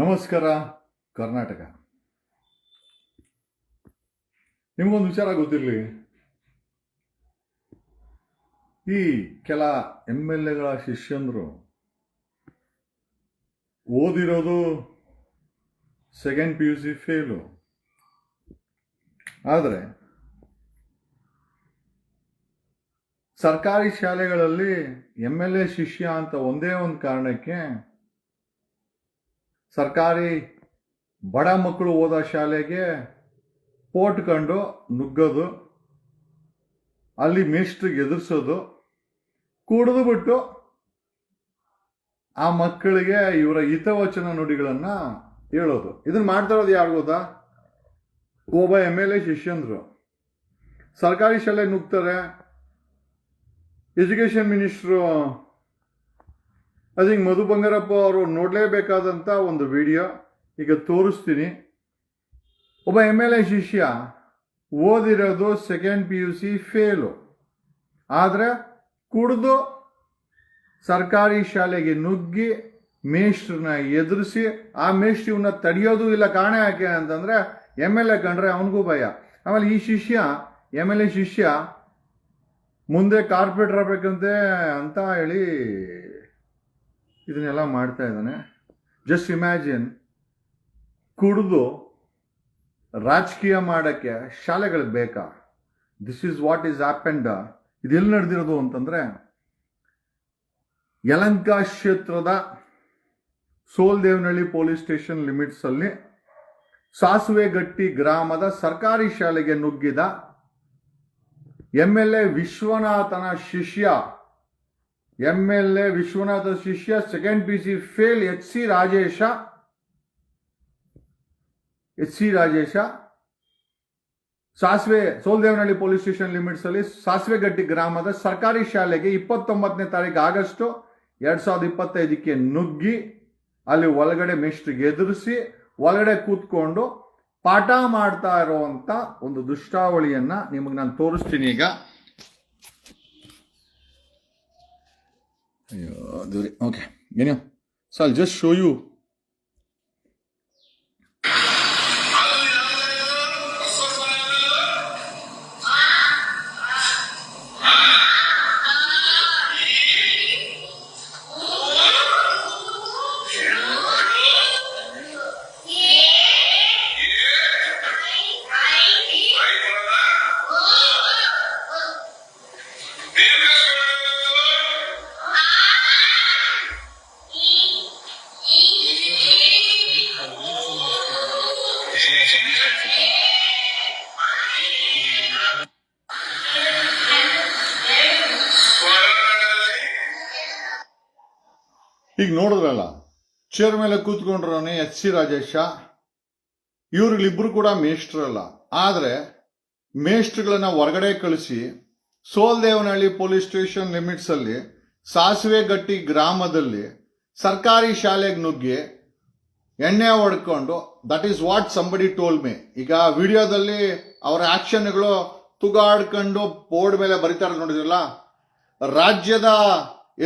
ನಮಸ್ಕಾರ ಕರ್ನಾಟಕ. ನಿಮಗೊಂದು ವಿಚಾರ ಗೊತ್ತಿರಲಿ, ಈ ಕೆಲ MLAಗಳ ಶಿಷ್ಯಂದರು ಓದಿರೋದು ಸೆಕೆಂಡ್ PUC ಫೇಲು. ಆದರೆ ಸರ್ಕಾರಿ ಶಾಲೆಗಳಲ್ಲಿ MLA ಶಿಷ್ಯ ಅಂತ ಒಂದೇ ಒಂದು ಕಾರಣಕ್ಕೆ ಸರ್ಕಾರಿ ಬಡ ಮಕ್ಕಳು ಓದೋ ಶಾಲೆಗೆ ಪೋಟ್ಕೊಂಡು ನುಗ್ಗೋದು, ಅಲ್ಲಿ ಮೇಷ್ಟ್ರಿಗೆ ಎದುರಿಸೋದು, ಕುಡಿದು ಬಿಟ್ಟು ಆ ಮಕ್ಕಳಿಗೆ ಇವರ ಹಿತವಚನ ನುಡಿಗಳನ್ನು ಹೇಳೋದು. ಇದನ್ನು ಮಾಡ್ತಾ ಇರೋದು ಯಾರು ಗೊತ್ತಾ? ಒಬ್ಬ MLA ಶಿಷ್ಯಂದ್ರು ಸರ್ಕಾರಿ ಶಾಲೆ ನುಗ್ತಾರೆ. Education minister I think Madhu Bangarappa ಅವರು ನೋಡಲೇಬೇಕಾದಂಥ ಒಂದು ವಿಡಿಯೋ ಈಗ ತೋರಿಸ್ತೀನಿ. ಒಬ್ಬ MLA ಶಿಷ್ಯ ಓದಿರೋದು ಸೆಕೆಂಡ್ PUC ಫೇಲು, ಆದರೆ ಕುಡಿದು ಸರ್ಕಾರಿ ಶಾಲೆಗೆ ನುಗ್ಗಿ ಮೇಷ್ಟ್ರನ್ನ ಎದುರಿಸಿ ಆ ಮೇಷ್ಟ್ರನ್ನ ತಡೆಯೋದು ಇಲ್ಲ. ಕಾರಣ ಯಾಕೆ ಅಂತಂದರೆ MLA ಕಂಡ್ರೆ ಅವನಿಗೂ ಭಯ. ಆಮೇಲೆ ಈ ಶಿಷ್ಯ MLA ಶಿಷ್ಯ ಮುಂದೆ ಕಾರ್ಪೊರೇಟರ್ ಆಗಬೇಕಂತೆ ಅಂತ ಹೇಳಿ ಇದನ್ನೆಲ್ಲ ಮಾಡ್ತಾ ಇದ್ದಾನೆ. ಜಸ್ಟ್ ಇಮ್ಯಾಜಿನ್, ಕುಡಿದು ರಾಜಕೀಯ ಮಾಡೋಕ್ಕೆ ಶಾಲೆಗಳು ಬೇಕಾ? This is what is happened. ಇದೆಲ್ಲಿ ನಡೆದಿರೋದು ಅಂತಂದರೆ, ಯಲಹಂಕ ಕ್ಷೇತ್ರದ ಸೋಲ್ದೇವನಹಳ್ಳಿ ಪೊಲೀಸ್ ಸ್ಟೇಷನ್ ಲಿಮಿಟ್ಸಲ್ಲಿ ಸಾಸುವೆಗಟ್ಟಿ ಗ್ರಾಮದ ಸರ್ಕಾರಿ ಶಾಲೆಗೆ ನುಗ್ಗಿದ MLA ವಿಶ್ವನಾಥನ ಶಿಷ್ಯ second PUC fail H C Rajesh Soldevanahalli police station limits ಅಲ್ಲಿ ಸಾಸ್ವೆಗಟ್ಟಿ ಗ್ರಾಮದ ಸರ್ಕಾರಿ ಶಾಲೆಗೆ 29ನೇ ತಾರೀಕು ಆಗಸ್ಟ್ 2025ಕ್ಕೆ ನುಗ್ಗಿ ಅಲ್ಲಿ ಒಳಗಡೆ ಮೇಷ್ಟ್ರಿಗೆ ಎದುರಿಸಿ ಒಳಗಡೆ ಕೂತ್ಕೊಂಡು ಪಾಠ ಮಾಡ್ತಾ ಇರುವಂತ ಒಂದು ದುಷ್ಟಾವಳಿಯನ್ನ ನಿಮಗೆ ನಾನು ತೋರಿಸ್ತೀನಿ ಈಗ. Okay, so I'll just show you. ಈಗ ನೋಡಿದ್ರಲ್ಲ, ಚೇರ್ ಮೇಲೆ ಕೂತ್ಕೊಂಡ್ರವನೇ ಎಚ್ ಸಿ ರಾಜೇಶ. ಇವ್ರಿಬ್ರು ಕೂಡ ಮೇಷ್ಟ್ರಲ್ಲ, ಆದ್ರೆ ಮೇಷ್ಟ್ರುಗಳನ್ನ ಹೊರಗಡೆ ಕಳಿಸಿ ಸೋಲ್ದೇವನಹಳ್ಳಿ ಪೊಲೀಸ್ ಸ್ಟೇಷನ್ ಲಿಮಿಟ್ಸ್ ಅಲ್ಲಿ ಸಾಸುವೆಗಟ್ಟಿ ಗ್ರಾಮದಲ್ಲಿ ಸರ್ಕಾರಿ ಶಾಲೆಗೆ ನುಗ್ಗಿ ಎಣ್ಣೆ ಹೊಡ್ಕೊಂಡು, that is what somebody toll ಮಿ. ಈಗ ವಿಡಿಯೋದಲ್ಲಿ ಅವರ ಆಕ್ಷನ್ಗಳು ತುಗಾಡ್ಕೊಂಡು ಬೋರ್ಡ್ ಮೇಲೆ ಬರೀತಾರೆ ನೋಡಿದ್ರಲ್ಲ. ರಾಜ್ಯದ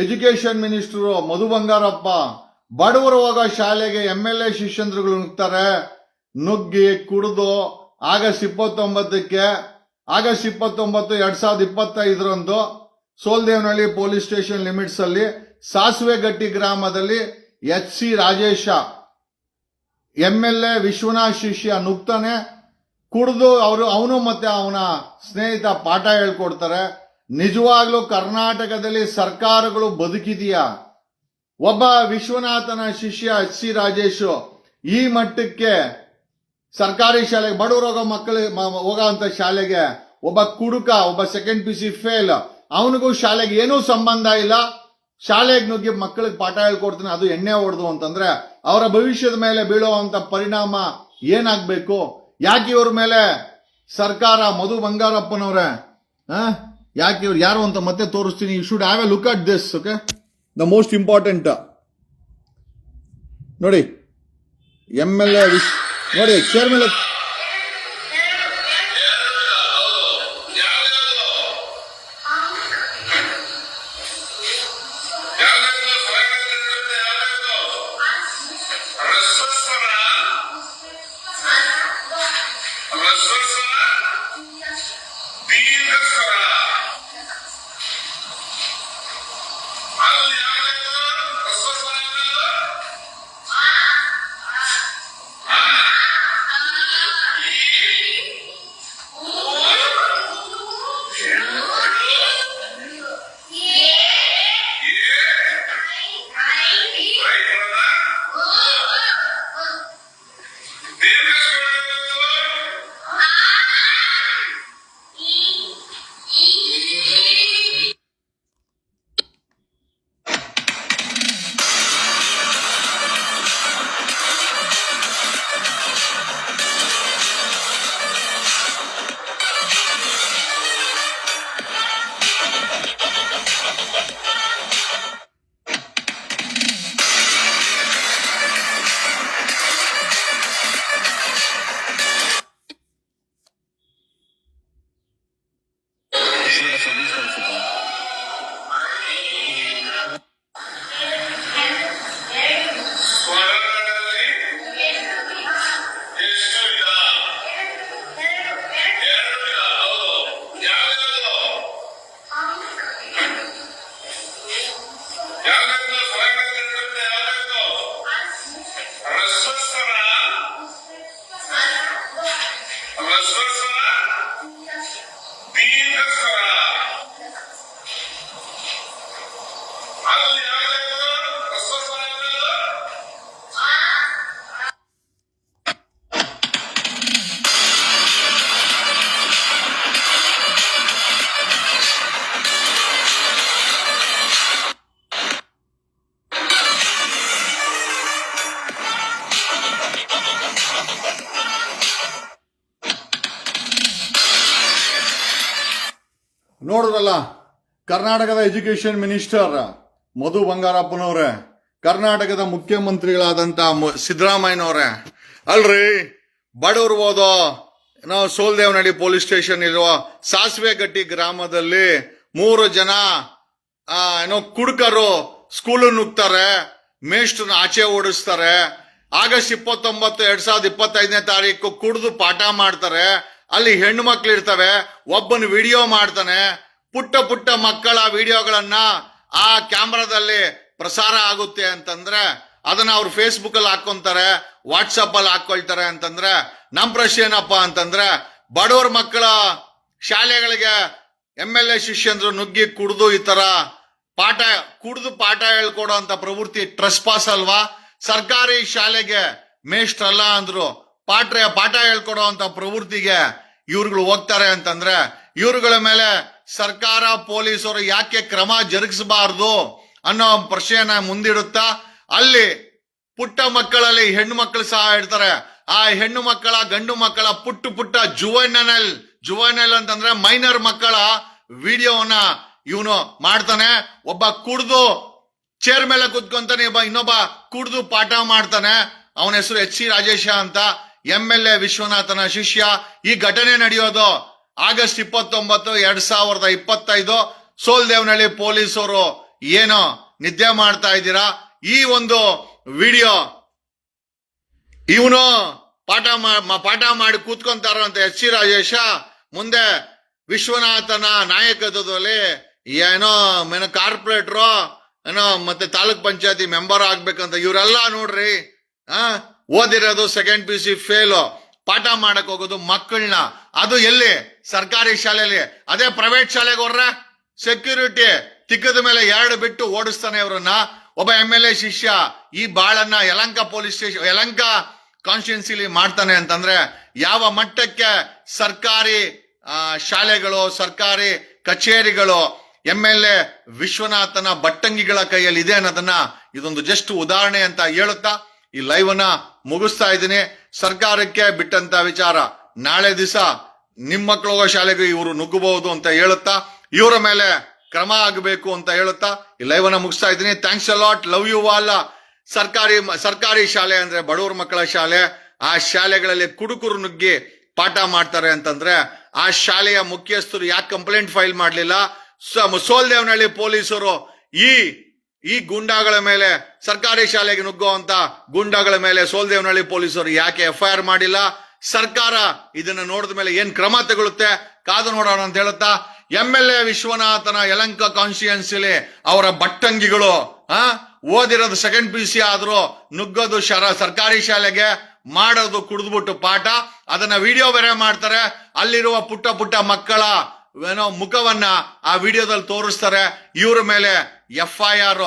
ಎಜುಕೇಶನ್ ಮಿನಿಸ್ಟರ್ ಮಧು ಬಂಗಾರಪ್ಪ ಬಡವರು ಹೋಗೋ ಶಾಲೆಗೆ MLA ಶಿಷ್ಯಂದ್ರುಗಳು ನುಗ್ತಾರೆ. ನುಗ್ಗಿ ಕುಡಿದು August 29 2025 Soldevanahalli police station limits ಅಲ್ಲಿ ಸಾಸುವೆಗಟ್ಟಿ ಗ್ರಾಮದಲ್ಲಿ H C Rajesh MLA Vishwanath ಶಿಷ್ಯ ನುಗ್ತಾನೆ. ಕುಡಿದು ಅವನು ಮತ್ತೆ ಅವನ ಸ್ನೇಹಿತ ಪಾಠ ಹೇಳ್ಕೊಡ್ತಾರೆ. ನಿಜವಾಗ್ಲೂ ಕರ್ನಾಟಕದಲ್ಲಿ ಸರ್ಕಾರಗಳು ಬದುಕಿದೆಯಾ? ಒಬ್ಬ ವಿಶ್ವನಾಥನ ಶಿಷ್ಯ ಎಚ್ ಸಿ ರಾಜೇಶ್ ಈ ಮಟ್ಟಕ್ಕೆ ಸರ್ಕಾರಿ ಶಾಲೆಗೆ, ಬಡವರೋಗ ಮಕ್ಕಳು ಹೋಗೋಂತ ಶಾಲೆಗೆ ಒಬ್ಬ ಕುಡುಕ, ಒಬ್ಬ ಸೆಕೆಂಡ್ PUC ಫೇಲ್, ಅವನಿಗೂ ಶಾಲೆಗೆ ಏನೂ ಸಂಬಂಧ ಇಲ್ಲ, ಶಾಲೆಗೆ ನುಗ್ಗಿ ಮಕ್ಕಳಿಗೆ ಪಾಠ ಹೇಳ್ಕೊಡ್ತಾನೆ, ಅದು ಎಣ್ಣೆ ಹೊಡೆದು ಅಂತಂದ್ರೆ ಅವರ ಭವಿಷ್ಯದ ಮೇಲೆ ಬೀಳುವಂತ ಪರಿಣಾಮ ಏನಾಗ್ಬೇಕು? ಯಾಕೆ ಇವ್ರ ಮೇಲೆ ಸರ್ಕಾರ, ಮಧು ಬಂಗಾರಪ್ಪನವ್ರೆ, ಯಾಕೆ ಇವ್ರು ಯಾರು ಅಂತ ಮತ್ತೆ ತೋರಿಸ್ತೀನಿ. You should have a look at this. Okay, the most important ನೋಡಿ, MLA ನೋಡಿ ಚೇರ್ ಮೇಲೆ ನೋಡಿದ್ರಲ್ಲ, ಕರ್ನಾಟಕದ ಎಜುಕೇಶನ್ ಮಿನಿಸ್ಟರ್ ಮಧು ಬಂಗಾರಪ್ಪನವ್ರೆ, ಕರ್ನಾಟಕದ ಮುಖ್ಯಮಂತ್ರಿಗಳಾದಂತ ಸಿದ್ದರಾಮಯ್ಯನವ್ರೆ, ಅಲ್ರಿ ಬಡವರು ಹೋದೋ ನಾವು ಸೋಲ್ದೇವನಹಳ್ಳಿ ಪೊಲೀಸ್ ಸ್ಟೇಷನ್ ಇರುವ ಸಾಸಿವೆಗಟ್ಟಿ ಗ್ರಾಮದಲ್ಲಿ 3 ಜನ ಕುಡುಕರು ಸ್ಕೂಲ್ ನುಗ್ತಾರೆ, ಮೇಷ್ಟ್ರನ್ನ ಆಚೆ ಓಡಿಸ್ತಾರೆ. ಆಗಸ್ಟ್ 29, 2025ನೇ ತಾರೀಕು ಕುಡಿದು ಪಾಠ ಮಾಡ್ತಾರೆ. ಅಲ್ಲಿ ಹೆಣ್ಣು ಮಕ್ಳು ಇರ್ತವೆ, ಒಬ್ಬನ ವಿಡಿಯೋ ಮಾಡ್ತಾನೆ. ಪುಟ್ಟ ಪುಟ್ಟ ಮಕ್ಕಳ ವಿಡಿಯೋಗಳನ್ನ ಆ ಕ್ಯಾಮ್ರಾದಲ್ಲಿ ಪ್ರಸಾರ ಆಗುತ್ತೆ ಅಂತಂದ್ರೆ ಅದನ್ನ ಅವ್ರು ಫೇಸ್ಬುಕ್ ಅಲ್ಲಿ ಹಾಕೊಂತಾರೆ, ವಾಟ್ಸಪ್ ಅಲ್ಲಿ ಹಾಕೊಳ್ತಾರೆ ಅಂತಂದ್ರೆ ನಮ್ ಪ್ರಶ್ನೆ ಏನಪ್ಪ ಅಂತಂದ್ರೆ, ಬಡವರ ಮಕ್ಕಳ ಶಾಲೆಗಳಿಗೆ MLA ಶಿಷ್ಯಂದ್ರು ನುಗ್ಗಿ ಕುಡ್ದು ಈ ತರ ಪಾಠ ಹೇಳ್ಕೊಡೋ ಅಂತ ಪ್ರವೃತ್ತಿ ಟ್ರಸ್ಟ್ ಪಾಸ್ ಅಲ್ವಾ? ಸರ್ಕಾರಿ ಶಾಲೆಗೆ ಮೇಷ್ಟ್ರಲ್ಲ ಅಂದ್ರು ಪಾಠ ಹೇಳ್ಕೊಡೋ ಅಂತ ಪ್ರವೃತ್ತಿಗೆ ಇವ್ರುಗಳು ಹೋಗ್ತಾರೆ ಅಂತಂದ್ರೆ ಇವ್ರುಗಳ ಮೇಲೆ ಸರ್ಕಾರ ಪೊಲೀಸರು ಯಾಕೆ ಕ್ರಮ ಜರುಗಿಸಬಾರ್ದು ಅನ್ನೋ ಪ್ರಶ್ನೆಯನ್ನ ಮುಂದಿಡುತ್ತಾ, ಅಲ್ಲಿ ಪುಟ್ಟ ಮಕ್ಕಳಲ್ಲಿ ಹೆಣ್ಣು ಮಕ್ಕಳು ಸಹ ಇರ್ತಾರೆ. ಆ ಹೆಣ್ಣು ಮಕ್ಕಳ ಗಂಡು ಮಕ್ಕಳ ಪುಟ್ಟ ಜುವೈನಲ್ ಅಂತಂದ್ರೆ ಮೈನರ್ ಮಕ್ಕಳ ವಿಡಿಯೋವನ್ನ ಇವನು ಮಾಡ್ತಾನೆ. ಒಬ್ಬ ಕುಡ್ದು ಚೇರ್ ಮೇಲೆ ಕುತ್ಕೊಂತಾನೆ, ಇನ್ನೊಬ್ಬ ಕುಡ್ದು ಪಾಠ ಮಾಡ್ತಾನೆ. ಅವನ ಹೆಸರು HC ರಾಜೇಶ ಅಂತ, MLA ವಿಶ್ವನಾಥನ ಶಿಷ್ಯ. ಈ ಘಟನೆ ನಡೆಯೋದು ಆಗಸ್ಟ್ 29, 2025. ಸೋಲ್ದೇವನಹಳ್ಳಿ ಪೊಲೀಸರು ಏನೋ ನಿದ್ದೆ ಮಾಡ್ತಾ ಇದ್ದೀರಾ? ಈ ಒಂದು ವಿಡಿಯೋ ಇವನು ಪಾಠ ಮಾಡಿ ಕೂತ್ಕೊಂತಾರ ಅಂತ HC ರಾಜೇಶ ಮುಂದೆ ವಿಶ್ವನಾಥನ ನಾಯಕತ್ವದಲ್ಲಿ ಏನೋ ಕಾರ್ಪೊರೇಟ್ರು ಏನೋ ಮತ್ತೆ ತಾಲೂಕ್ ಪಂಚಾಯತಿ ಮೆಂಬರ್ ಆಗ್ಬೇಕಂತ ಇವರೆಲ್ಲ ನೋಡ್ರಿ ಓದಿರೋದು 2nd PUC ಫೇಲು, ಪಾಠ ಮಾಡಕ್ ಹೋಗೋದು ಮಕ್ಕಳನ್ನ. ಅದು ಎಲ್ಲಿ? ಸರ್ಕಾರಿ ಶಾಲೆಯಲ್ಲಿ. ಅದೇ ಪ್ರೈವೇಟ್ ಶಾಲೆಗೆ ಹೋರ್ರೆ ಸೆಕ್ಯೂರಿಟಿ ತಿಕ್ಕದ ಮೇಲೆ 2 ಬಿಟ್ಟು ಓಡಿಸ್ತಾನೆ ಇವ್ರನ್ನ. ಒಬ್ಬ MLA ಶಿಷ್ಯ ಈ ಬಾಳನ್ನ ಯಲಹಂಕ ಪೊಲೀಸ್ ಸ್ಟೇಷನ್, ಯಲಹಂಕ ಕಾನ್ಸ್ಟಿಟ್ಯೂನ್ಸಿಲಿ ಮಾಡ್ತಾನೆ ಅಂತಂದ್ರೆ ಯಾವ ಮಟ್ಟಕ್ಕೆ ಸರ್ಕಾರಿ ಶಾಲೆಗಳು, ಸರ್ಕಾರಿ ಕಚೇರಿಗಳು MLA ವಿಶ್ವನಾಥನ ಬಟ್ಟಂಗಿಗಳ ಕೈಯಲ್ಲಿ ಇದೆ ಅನ್ನೋದನ್ನ ಇದೊಂದು ಜಸ್ಟ್ ಉದಾಹರಣೆ ಅಂತ ಹೇಳುತ್ತಾ ಈ ಲೈವ್ ಅನ್ನ ಮುಗಿಸ್ತಾ ಇದ್ದೀನಿ. ಸರ್ಕಾರಕ್ಕೆ ಬಿಟ್ಟಂತ ವಿಚಾರ. ನಾಳೆ ದಿವಸ ನಿಮ್ಮ ಮಕ್ಕಳು ಹೋಗೋ ಶಾಲೆಗೆ ಇವರು ನುಗ್ಗಬಹುದು ಅಂತ ಹೇಳುತ್ತಾ ಇವರ ಮೇಲೆ ಕ್ರಮ ಆಗಬೇಕು ಅಂತ ಹೇಳುತ್ತಾ ಈ ಲೈವ್ ಅನ್ನ ಮುಗಿಸ್ತಾ ಇದ್ದೀನಿ. Thanks a lot, love you all. ಸರ್ಕಾರಿ ಶಾಲೆ ಅಂದ್ರೆ ಬಡವರ ಮಕ್ಕಳ ಶಾಲೆ. ಆ ಶಾಲೆಗಳಲ್ಲಿ ಕುಡುಕರು ನುಗ್ಗಿ ಪಾಠ ಮಾಡ್ತಾರೆ ಅಂತಂದ್ರೆ ಆ ಶಾಲೆಯ ಮುಖ್ಯಸ್ಥರು ಯಾಕೆ ಕಂಪ್ಲೇಂಟ್ ಫೈಲ್ ಮಾಡಲಿಲ್ಲ? ಸೋಲ್ದೇವನಹಳ್ಳಿ ಪೊಲೀಸರು ಈ ಗುಂಡಾಗಳ ಮೇಲೆ, ಸರ್ಕಾರಿ ಶಾಲೆಗೆ ನುಗ್ಗುವಂತ ಗುಂಡಾಗಳ ಮೇಲೆ ಸೋಲ್ದೇವನಹಳ್ಳಿ ಪೊಲೀಸರು ಯಾಕೆ FIR ಮಾಡಿಲ್ಲ? ಸರ್ಕಾರ ಇದನ್ನ ನೋಡಿದ ಮೇಲೆ ಏನ್ ಕ್ರಮ ತಗೊಳುತ್ತೆ ಕಾದು ನೋಡೋಣ ಅಂತ ಹೇಳುತ್ತಾ, MLA ವಿಶ್ವನಾಥನ ಯಲಹಂಕ ಕಾನ್ಸ್ಟಿಟ್ಯೂನ್ಸಿಲಿ ಅವರ ಬಟ್ಟಂಗಿಗಳು ಓದಿರೋದು 2nd PUC ಆದ್ರೂ ನುಗ್ಗೋದು ಸರ್ಕಾರಿ ಶಾಲೆಗೆ, ಮಾಡೋದು ಕುಡಿದ್ಬಿಟ್ಟು ಪಾಠ, ಅದನ್ನ ವಿಡಿಯೋ ಬೇರೆ ಮಾಡ್ತಾರೆ. ಅಲ್ಲಿರುವ ಪುಟ್ಟ ಮಕ್ಕಳ ಮುಖವನ್ನ ಆ ವಿಡಿಯೋದಲ್ಲಿ ತೋರಿಸ್ತಾರೆ. ಇವ್ರ ಮೇಲೆ FIR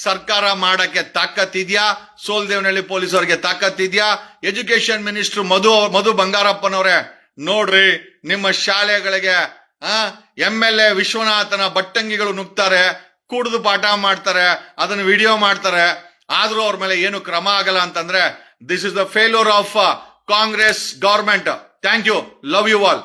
ಸರ್ಕಾರ ಮಾಡಕ್ಕೆ ತಾಕತ್ತಿದ್ಯಾ? ಸೋಲ್ದೇವನಹಳ್ಳಿ ಪೊಲೀಸರಿಗೆ ತಾಕತ್ತಿದ್ಯಾ? ಎಜುಕೇಶನ್ ಮಿನಿಸ್ಟರ್ ಮಧು ಬಂಗಾರಪ್ಪನವ್ರೆ, ನೋಡ್ರಿ ನಿಮ್ಮ ಶಾಲೆಗಳಿಗೆ MLA ವಿಶ್ವನಾಥನ ಬಟ್ಟಂಗಿಗಳು ನುಗ್ತಾರೆ, ಕುಡಿದು ಪಾಠ ಮಾಡ್ತಾರೆ, ಅದನ್ನ ವಿಡಿಯೋ ಮಾಡ್ತಾರೆ. ಆದ್ರೂ ಅವ್ರ ಮೇಲೆ ಏನು ಕ್ರಮ ಆಗಲ್ಲ ಅಂತಂದ್ರೆ this is the failure of Congress government. Thank you, love you all.